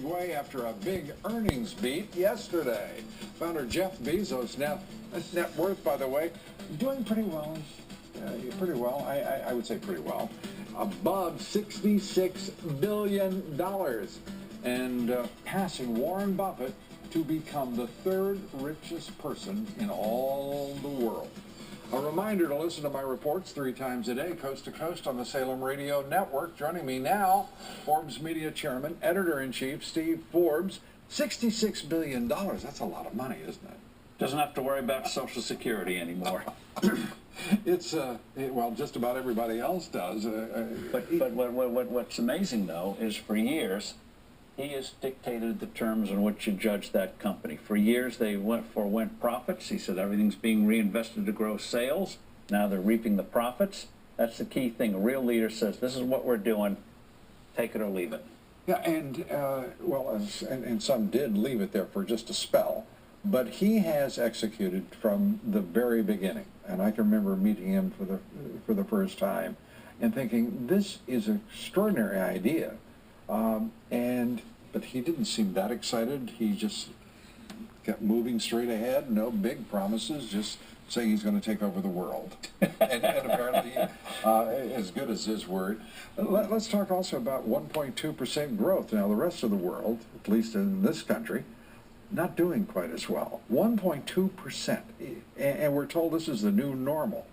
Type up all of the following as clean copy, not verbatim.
Way after a big earnings beat yesterday. Founder Jeff Bezos, net worth, by the way, doing pretty well. Pretty well. I would say pretty well. Above $66 billion. And passing Warren Buffett to become the third richest person in all the world. A reminder to listen to my reports 3 times a day, coast to coast on the Salem Radio Network. Joining me now, Forbes Media Chairman, Editor-in-Chief Steve Forbes. $66 billion, that's a lot of money, isn't it? Doesn't have to worry about Social Security anymore. It's, well, just about everybody else does. But what's amazing, though, is for years, he has dictated the terms in which you judge that company. For years, they went profits. He said everything's being reinvested to grow sales. Now they're reaping the profits. That's the key thing. A real leader says, this is what we're doing. Take it or leave it. Yeah, and, and some did leave it there for just a spell. But he has executed from the very beginning. And I can remember meeting him for the first time and thinking, this is an extraordinary idea. But he didn't seem that excited. He just kept moving straight ahead. No big promises, just saying he's going to take over the world. and apparently as good as his word. Let's talk also about 1.2% growth. Now, the rest of the world, at least in this country, not doing quite as well. 1.2%. And we're told this is the new normal.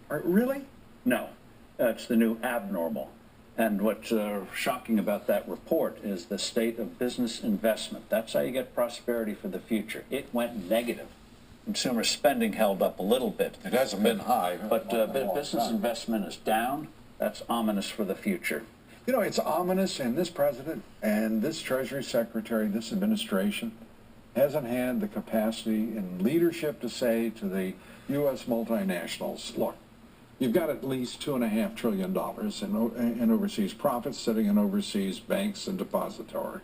Really? No, it's the new abnormal. And what's shocking about that report is the state of business investment. That's how you get prosperity for the future. It went negative. Consumer spending held up a little bit. It hasn't been high. But business investment is down. That's ominous for the future. You know, it's ominous, and this president and this Treasury Secretary, this administration, hasn't had the capacity and leadership to say to the U.S. multinationals, look, you've got at least $2.5 trillion in overseas profits sitting in overseas banks and depository.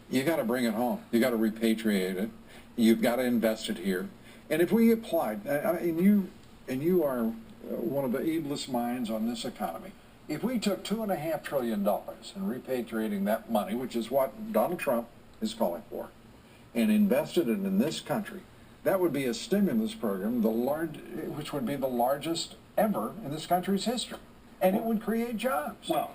You got to bring it home. You got to repatriate it. You've got to invest it here. And if we applied, and you are one of the ablest minds on this economy, if we took $2.5 trillion and repatriating that money, which is what Donald Trump is calling for, and invested it in this country, that would be a stimulus program, which would be the largest ever in this country's history, and it would create jobs. Well,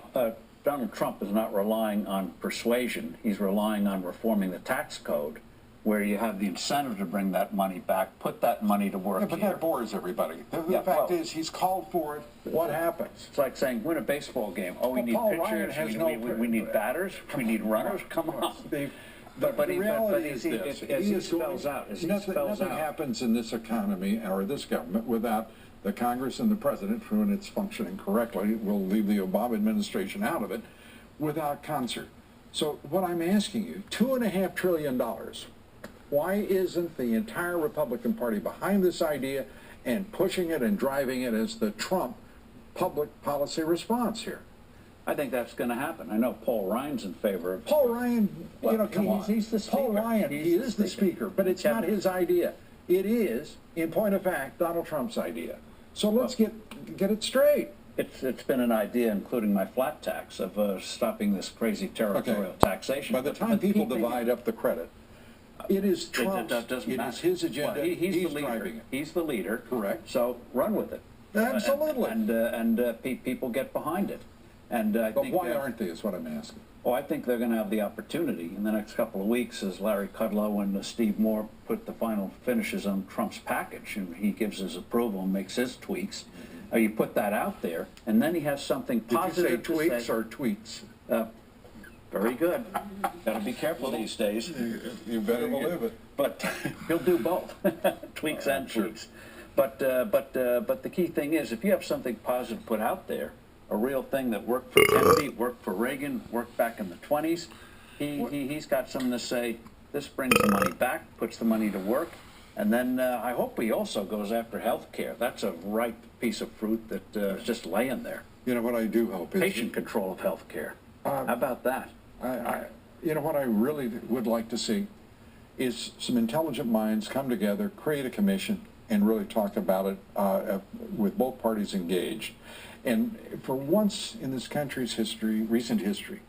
Donald Trump is not relying on persuasion. He's relying on reforming the tax code, where you have the incentive to bring that money back, put that money to work. Yeah, but here. That bores everybody. The fact is, he's called for it. What happens? It's like saying, win a baseball game. Oh, we need pitchers, we need batters, we need runners. Come on. But the reality is this. Nothing happens in this economy or this government without the Congress and the President, when it's functioning correctly, we'll leave the Obama administration out of it, without concert. So what I'm asking you, $2.5 trillion, why isn't the entire Republican Party behind this idea and pushing it and driving it as the Trump public policy response here? I think that's going to happen. I know Paul Ryan's in favor of it. Paul Ryan, he's the speaker. Paul Ryan, he is the speaker, but it's not his idea. It is, in point of fact, Donald Trump's idea. So let's get it straight. It's been an idea, including my flat tax, of stopping this crazy territorial taxation. By the time people divide up the credit, it is Trump's. It is his agenda. Well, he's the leader. Driving it. He's the leader. Correct. So run with it. Absolutely. And people get behind it. And I but think, why aren't they, is what I'm asking. Oh, I think they're going to have the opportunity in the next couple of weeks as Larry Kudlow and Steve Moore put the final finishes on Trump's package, and he gives his approval and makes his tweaks. You put that out there, and then he has something positive to say. Tweaks or tweets? Very good. Got to be careful these days. You better believe it. But he'll do both, tweaks and tweaks. But the key thing is, if you have something positive put out there, a real thing that worked for Kennedy, worked for Reagan, worked back in the 20s, he's got something to say. This brings the money back, puts the money to work, and then I hope he also goes after health care. That's a ripe piece of fruit that is just laying there. You know what I do hope is patient control of health care. How about that? You know what I really would like to see is some intelligent minds come together, create a commission, and really talk about it with both parties engaged. And for once in this country's history, recent history,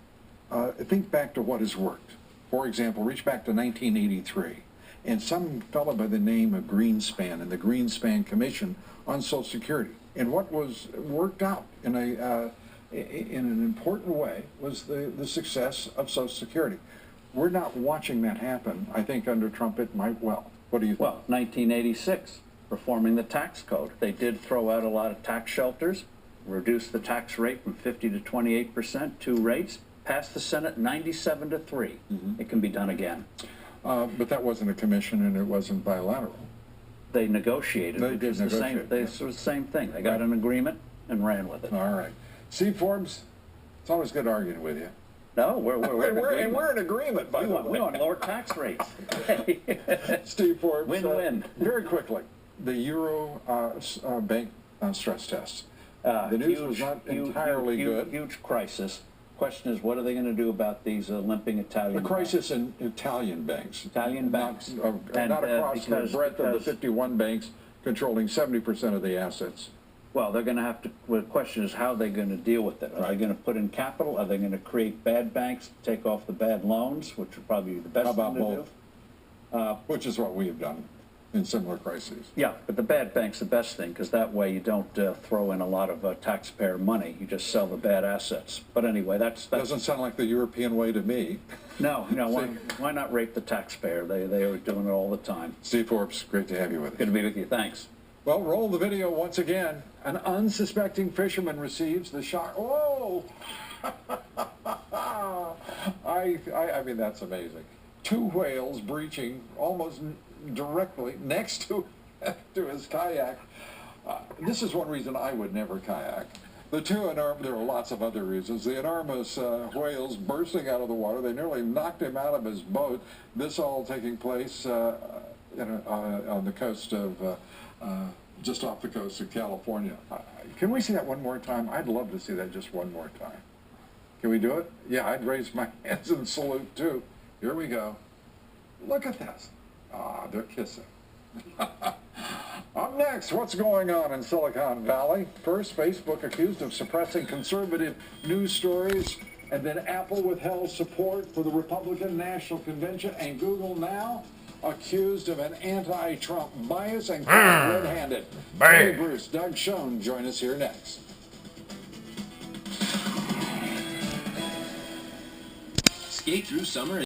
think back to what has worked. For example, reach back to 1983, and some fellow by the name of Greenspan and the Greenspan Commission on Social Security. And what was worked out in an important way was the success of Social Security. We're not watching that happen. I think under Trump it might well. What do you think? Well, 1986, reforming the tax code. They did throw out a lot of tax shelters, reduced the tax rate from 50 to 28%, two rates, passed the Senate 97 to 3. It can be done again. But that wasn't a commission and it wasn't bilateral. They negotiated. They did negotiate. It was the same thing. They got an agreement and ran with it. All right. See, Forbes, it's always good arguing with you. No, we're in agreement, by the way. We want lower tax rates. Steve Forbes. Win-win. Very quickly, the Euro bank stress tests. The news was not entirely good. Huge crisis. Question is, what are they going to do about these limping Italian The crisis in Italian banks. Italian banks. Not across the breadth of the 51 banks controlling 70% of the assets. Well, they're going to have to, well, the question is how are they going to deal with it? Are they going to put in capital? Are they going to create bad banks, take off the bad loans, which would probably be the best thing to do? Which is what we have done in similar crises. Yeah, but the bad bank's the best thing because that way you don't throw in a lot of taxpayer money. You just sell the bad assets. But anyway, that's Doesn't sound like the European way to me. No, why not rape the taxpayer? They are doing it all the time. Steve Forbes, great to have you with us. Good to be with you. Thanks. Well, roll the video once again. An unsuspecting fisherman receives the shock. Whoa! I mean, that's amazing. Two whales breaching almost directly next to his kayak. This is one reason I would never kayak. The two enormous, there are lots of other reasons. The enormous whales bursting out of the water. They nearly knocked him out of his boat. This all taking place on the coast of, just off the coast of California. Can we see that one more time? I'd love to see that just one more time. Can we do it? Yeah, I'd raise my hands and salute too. Here we go. Look at this. Ah, they're kissing. Up next, what's going on in Silicon Valley? First, Facebook accused of suppressing conservative news stories, and then Apple withheld support for the Republican National Convention, and Google now accused of an anti-Trump bias and caught red-handed. Hey, Bruce, Doug Schoen join us here next. Skate through summer